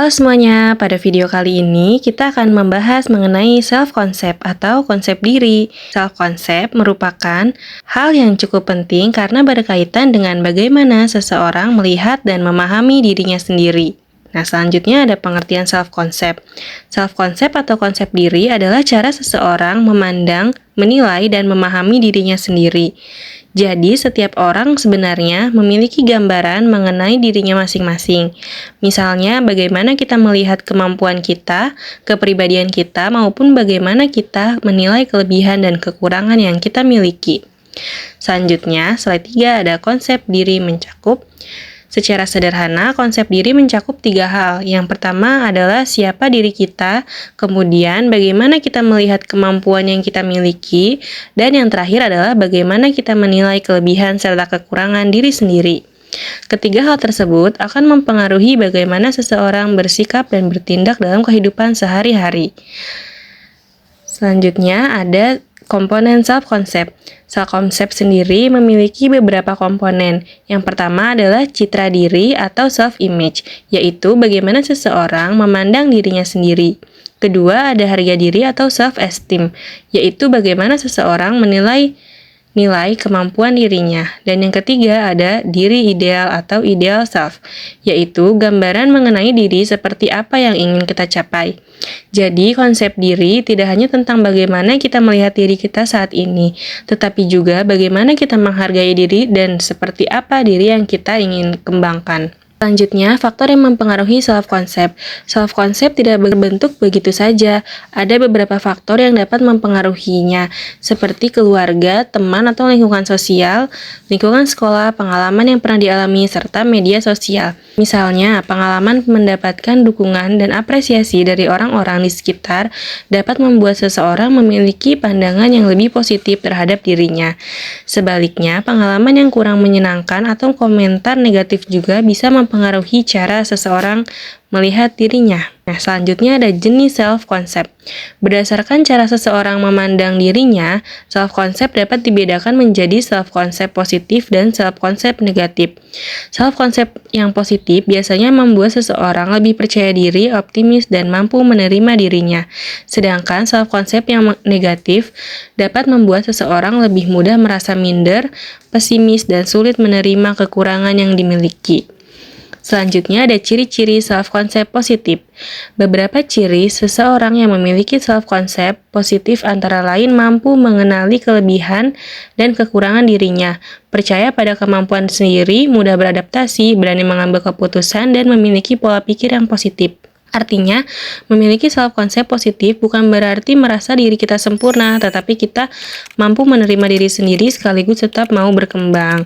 Halo semuanya, pada video kali ini kita akan membahas mengenai self-concept atau konsep diri. Self-concept merupakan hal yang cukup penting karena berkaitan dengan bagaimana seseorang melihat dan memahami dirinya sendiri. Nah, selanjutnya ada pengertian self-concept. Self-concept atau konsep diri adalah cara seseorang memandang, menilai, dan memahami dirinya sendiri. Jadi, setiap orang sebenarnya memiliki gambaran mengenai dirinya masing-masing. Misalnya, bagaimana kita melihat kemampuan kita, kepribadian kita, maupun bagaimana kita menilai kelebihan dan kekurangan yang kita miliki. Selanjutnya, slide 3 ada konsep diri mencakup. Secara sederhana, konsep diri mencakup 3 hal. Yang pertama adalah siapa diri kita, kemudian bagaimana kita melihat kemampuan yang kita miliki, dan yang terakhir adalah bagaimana kita menilai kelebihan serta kekurangan diri sendiri. Ketiga hal tersebut akan mempengaruhi bagaimana seseorang bersikap dan bertindak dalam kehidupan sehari-hari. Selanjutnya ada komponen self-concept. Self-concept sendiri memiliki beberapa komponen. Yang pertama adalah citra diri atau self-image, yaitu bagaimana seseorang memandang dirinya sendiri. Kedua ada harga diri atau self-esteem, yaitu bagaimana seseorang menilai kemampuan dirinya. Dan yang ketiga ada diri ideal atau ideal self, yaitu gambaran mengenai diri seperti apa yang ingin kita capai. Jadi konsep diri tidak hanya tentang bagaimana kita melihat diri kita saat ini, tetapi juga bagaimana kita menghargai diri dan seperti apa diri yang kita ingin kembangkan. Selanjutnya, faktor yang mempengaruhi self-concept. Self-concept tidak berbentuk begitu saja. Ada beberapa faktor yang dapat mempengaruhinya, seperti keluarga, teman atau lingkungan sosial, lingkungan sekolah, pengalaman yang pernah dialami, serta media sosial. Misalnya, pengalaman mendapatkan dukungan dan apresiasi dari orang-orang di sekitar dapat membuat seseorang memiliki pandangan yang lebih positif terhadap dirinya. Sebaliknya, pengalaman yang kurang menyenangkan atau komentar negatif juga bisa mempengaruhi cara seseorang melihat dirinya. Nah, selanjutnya ada jenis self-concept. Berdasarkan cara seseorang memandang dirinya, self-concept dapat dibedakan menjadi self-concept positif dan self-concept negatif. Self-concept yang positif biasanya membuat seseorang lebih percaya diri, optimis, dan mampu menerima dirinya. Sedangkan self-concept yang negatif dapat membuat seseorang lebih mudah merasa minder, pesimis, dan sulit menerima kekurangan yang dimiliki. Selanjutnya ada ciri-ciri self-concept positif. Beberapa ciri seseorang yang memiliki self-concept positif antara lain mampu mengenali kelebihan dan kekurangan dirinya, percaya pada kemampuan sendiri, mudah beradaptasi, berani mengambil keputusan, dan memiliki pola pikir yang positif. Artinya, memiliki self-concept positif bukan berarti merasa diri kita sempurna, tetapi kita mampu menerima diri sendiri sekaligus tetap mau berkembang.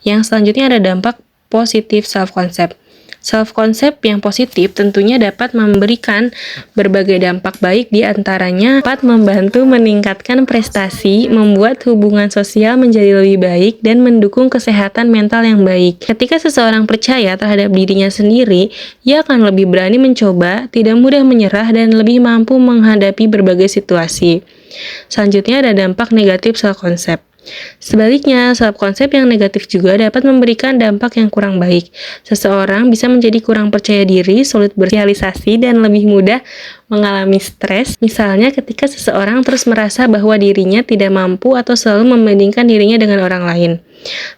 Yang selanjutnya ada dampak positif self-concept. Self-concept yang positif tentunya dapat memberikan berbagai dampak baik, di antaranya dapat membantu meningkatkan prestasi, membuat hubungan sosial menjadi lebih baik, dan mendukung kesehatan mental yang baik. Ketika seseorang percaya terhadap dirinya sendiri, ia akan lebih berani mencoba, tidak mudah menyerah, dan lebih mampu menghadapi berbagai situasi. Selanjutnya ada dampak negatif self-concept. Sebaliknya, self-concept yang negatif juga dapat memberikan dampak yang kurang baik. Seseorang bisa menjadi kurang percaya diri, sulit bersosialisasi, dan lebih mudah mengalami stres. Misalnya ketika seseorang terus merasa bahwa dirinya tidak mampu atau selalu membandingkan dirinya dengan orang lain.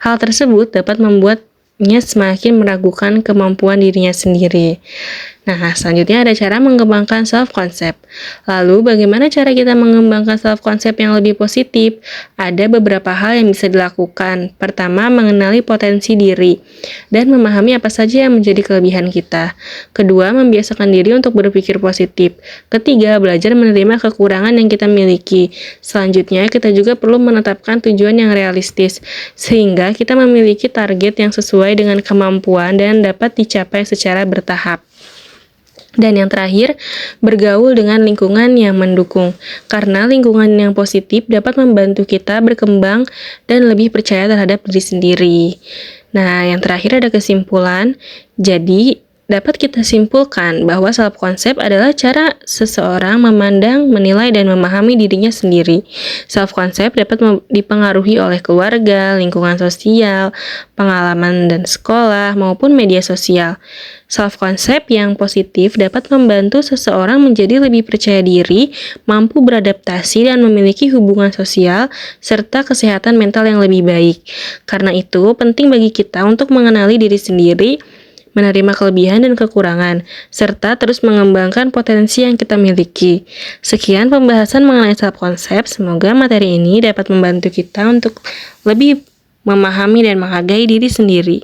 Hal tersebut dapat membuatnya semakin meragukan kemampuan dirinya sendiri. Nah, selanjutnya ada cara mengembangkan self-concept. Lalu, bagaimana cara kita mengembangkan self-concept yang lebih positif? Ada beberapa hal yang bisa dilakukan. Pertama, mengenali potensi diri dan memahami apa saja yang menjadi kelebihan kita. Kedua, membiasakan diri untuk berpikir positif. Ketiga, belajar menerima kekurangan yang kita miliki. Selanjutnya, kita juga perlu menetapkan tujuan yang realistis, sehingga kita memiliki target yang sesuai dengan kemampuan dan dapat dicapai secara bertahap. Dan yang terakhir, bergaul dengan lingkungan yang mendukung. Karena lingkungan yang positif dapat membantu kita berkembang dan lebih percaya terhadap diri sendiri. Nah, yang terakhir ada kesimpulan. Jadi, Dapat kita simpulkan bahwa self-concept adalah cara seseorang memandang, menilai, dan memahami dirinya sendiri. Self-concept dapat dipengaruhi oleh keluarga, lingkungan sosial, pengalaman dan sekolah, maupun media sosial. Self-concept yang positif dapat membantu seseorang menjadi lebih percaya diri, mampu beradaptasi, dan memiliki hubungan sosial, serta kesehatan mental yang lebih baik. Karena itu, penting bagi kita untuk mengenali diri sendiri, menerima kelebihan dan kekurangan, serta terus mengembangkan potensi yang kita miliki. Sekian pembahasan mengenai self-concept, semoga materi ini dapat membantu kita untuk lebih memahami dan menghargai diri sendiri.